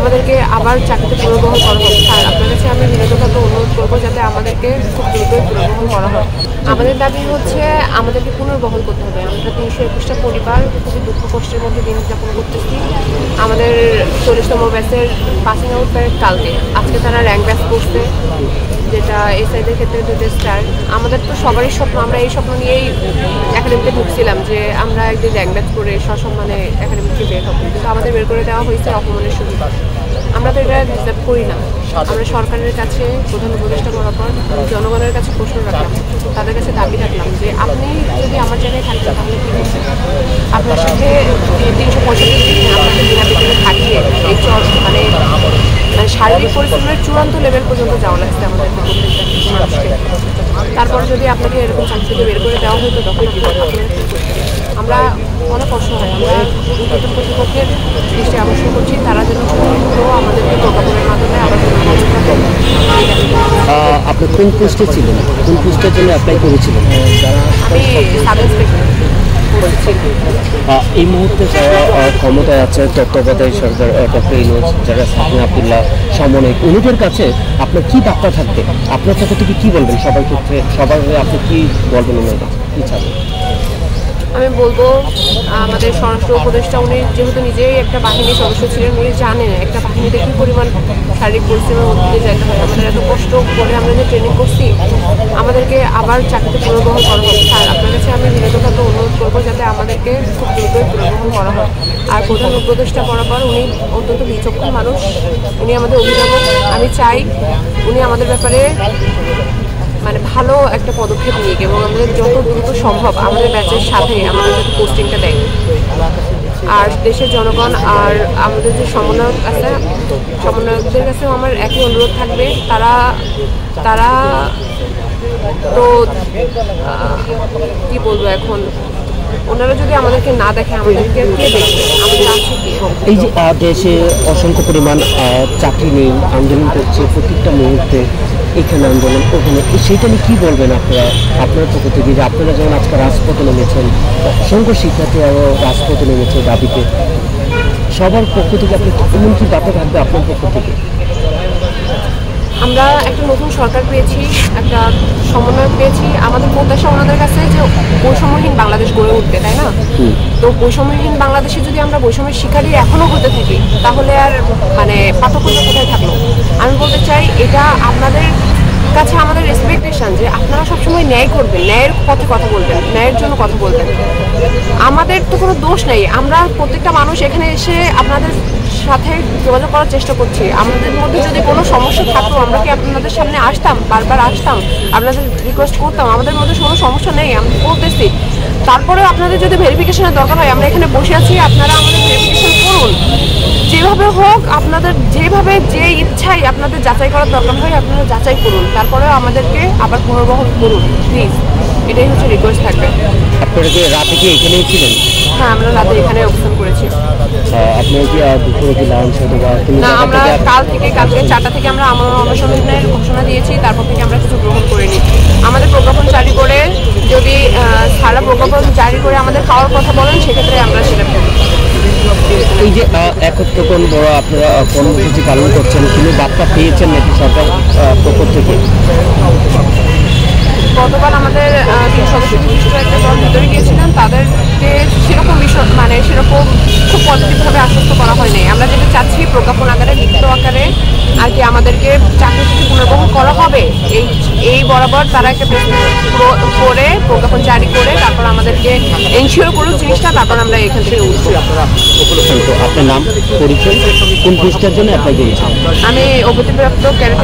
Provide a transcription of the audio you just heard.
আমাদেরকে আবার চাকরিতে পুনর্বহাল করা হোক। স্যার, আপনার কাছে আমি বিনীতভাবে অনুরোধ করবো যাতে আমাদেরকে খুব দ্রুতই পুনর্বহাল করা হয়। আমাদের দাবি হচ্ছে আমাদেরকে পুনর্বহাল করতে হবে। আমরা 321টা পরিবার খুবই দুঃখ কষ্টের মধ্যে দিন যাপন করতেছি। আমাদের 40তম ব্যাচের পাসিং আউট প্যারেড কালকে, আজকে তারা র্যাঙ্ক ব্যাচ করছে, যেটা এসআইদের ক্ষেত্রে 2টা স্টার। আমাদের তো সবারই স্বপ্ন, আমরা এই স্বপ্ন নিয়েই একাডেমিতে ঢুকছিলাম যে আমরা একদিন র্যাঙ্ক ব্যাচ করে সসম্মানে একাডেমি থেকে বের হবো, কিন্তু আমাদের বের করে দেওয়া হয়েছে অপমানের সুবিধা। আমরা তো এটা ডিজার্ভ করি না। আমরা সরকারের কাছে, প্রধান উপদেষ্টা বরাবর জনগণের কাছে প্রশ্ন রাখলাম, তাদের কাছে দাবি রাখলাম যে আপনি যদি আমার জায়গায় থাকতেন তাহলে কি করতেন? আপনার সাথে 365 দিন আপনাদের বিনা বেতনে থাকিয়ে এই মানে শারীরিক পরিশ্রমের চূড়ান্ত লেভেল পর্যন্ত যাওয়া লাগছে আমাদের প্রত্যেকটা মানুষকে। তারপর যদি আপনাকে এরকম চাকরি থেকে বের করে দেওয়া হতো তখন আমরা অনেক কষ্ট হয়। আমরা নতুন কর্তৃপক্ষের দৃষ্টি আকর্ষণ করছি, তারা যেন আমাদেরকে প্রজ্ঞাপনের মাধ্যমে আবার আপনি কোন পোস্টে ছিলেন, কোন পোস্টের জন্য অ্যাপ্লাই করেছিলেন? আমি সাব ইন্সপেক্টর। এই মুহূর্তে যারা ক্ষমতায় আছে তত্ত্বাবধায়ক সরকার, ডক্টর ইউনূস, যারা সাকিন আব্দুল্লাহ, সমন্বয়ক, উনিদের কাছে আপনার কি বার্তা থাকবে? আপনার পক্ষ থেকে কি বলবেন সবার ক্ষেত্রে, সবার আপনি কি বলবেন ওনার কাছে, কি চাবেন? আমি বলবো আমাদের স্বরাষ্ট্র উপদেষ্টা, উনি যেহেতু নিজেই একটা বাহিনীর সদস্য ছিলেন, উনি জানেন একটা বাহিনীতে কী পরিমাণ শারীরিক পরিশ্রমের মধ্যে দিয়ে যেতে হয়। আমাদের এত কষ্ট করে আমরা যে ট্রেনিং করছি, আমাদেরকে আবার চাকরিতে পুনর্বহাল করা হোক। স্যার, আপনার কাছে আমি বিনীতভাবে অনুরোধ করবো যাতে আমাদেরকে খুব দ্রুতই পুনর্বহাল করা হয়। আর প্রধান উপদেষ্টা বরাবর উনি অত্যন্ত বিচক্ষণ মানুষ, উনি আমাদের অভিভাবক। আমি চাই উনি আমাদের ব্যাপারে মানে ভালো একটা পদক্ষেপ নিয়ে এবং আমাদের যত দ্রুত সম্ভব আমাদের ব্যাচের সাথে আমাদের যাতে পোস্টিংটা দেয়। আর দেশের জনগণ আর আমাদের যে সমন্বয়ক আছে, সমন্বয়কদের কাছেও আমার একই অনুরোধ থাকবে, তারা তো কি বলবো এখন, ওনারা যদি আমাদেরকে না দেখে আমাদেরকে কে দেখবে? আমাদের আছে কি? এই যে দেশে অসংখ্য পরিমাণ চাকরি নেই, আন্দোলন করছে প্রত্যেকটা মুহূর্তে, এখানে আন্দোলন ওখানে, সেটা নিয়ে কী বলবেন আপনার পক্ষ থেকে? যে আপনারা যেমন আজকে রাজপথে নেমেছেন, অসংখ্য শিক্ষার্থী আরও রাজপথে নেমেছে দাবিতে, সবার পক্ষ থেকে আপনি এমন কি বার্তা থাকবে আপনার পক্ষ থেকে? আমরা একটা নতুন সরকার পেয়েছি, একটা সমন্বয় পেয়েছি। আমাদের প্রত্যাশা ওনাদের কাছে যে বৈষম্যহীন বাংলাদেশ গড়ে উঠবে, তাই না? তো বৈষম্যহীন বাংলাদেশে যদি আমরা বৈষম্যের শিকারী এখনও হতে থাকি তাহলে আর মানে পার্থক্য কোথায় থাকলো? আমি বলতে চাই এটা আপনাদের কাছে আমাদের এক্সপেকটেশন যে আপনারা সবসময় ন্যায় করবেন, ন্যায়ের পথে কথা বলবেন, ন্যায়ের জন্য কথা বলবেন। আমাদের তো কোনো দোষ নেই, আমরা প্রত্যেকটা মানুষ এখানে এসে আপনাদের সাথে যোগাযোগ করার চেষ্টা করছি। আমাদের মধ্যে যদি কোনো সমস্যা থাকতো আমরা কি আপনাদের সামনে আসতাম, বারবার আসতাম, আপনাদের রিকোয়েস্ট করতাম? আমাদের মধ্যে কোনো সমস্যা নেই, আমি বলতেছি। তারপরেও আপনাদের যদি ভেরিফিকেশনের দরকার হয়, আমরা এখানে বসে আছি, আপনারা আমাদের ভেরিফিকেশন করুন। যেভাবে হোক আপনাদের যেভাবে যে ইচ্ছাই আপনাদের যাচাই করার দরকার হয় আপনারা যাচাই করুন, তারপরেও আমাদেরকে আবার পুনর্বহাল করুন প্লিজ, এটাই হচ্ছে রিকোয়েস্ট থাকবে। আপনারা কি রাতে কি এখানেই ছিলেন? হ্যাঁ, আমরা রাতে এখানে অবস্থান করেছি। আপনারা কি দুপুরে কি লাঞ্চ না, আমরা কালকে 4টা থেকে আমরা আমার অনশনের ঘোষণা দিয়েছি, তারপর থেকে আমরা কিছু গ্রহণ করিনি। আমাদের প্রজ্ঞাপন জারি করে যদি সারা প্রজ্ঞাপন জারি করে আমাদের খাওয়ার কথা বলেন সেক্ষেত্রে আমরা সেটা করব। এই যে একত্রকরণ বড় আপনারা কর্মসূচি পালন করছেন, তিনি বার্তা পেয়েছেন নাকি সরকার পক্ষ থেকে? গতকাল আমাদের 3 সদস্য বিশিষ্ট একটা দল ভিতরে গিয়েছিলেন, তাদেরকে সেরকম বিষয় মানে সেরকম খুব পজিটিভভাবে আশ্বস্ত করা হয়নি। আমরা যেটা চাচ্ছি প্রজ্ঞাপন আকারে, লিখিত আকারে আর কি আমাদেরকে চাকরি থেকে পুনর্বহাল করা হবে, এই বরাবর তারা একটা করে প্রজ্ঞাপন জারি করে তারপর আমাদেরকে এনশিওর করুক জিনিসটা, তারপর আমরা এখান থেকে উঠবো। আপনার নাম, পরিচয়, কোন পোস্টের জন্য অ্যাপ্লাই করেছেন? আমি অবধিপ্রাপ্ত ক্যাডেট।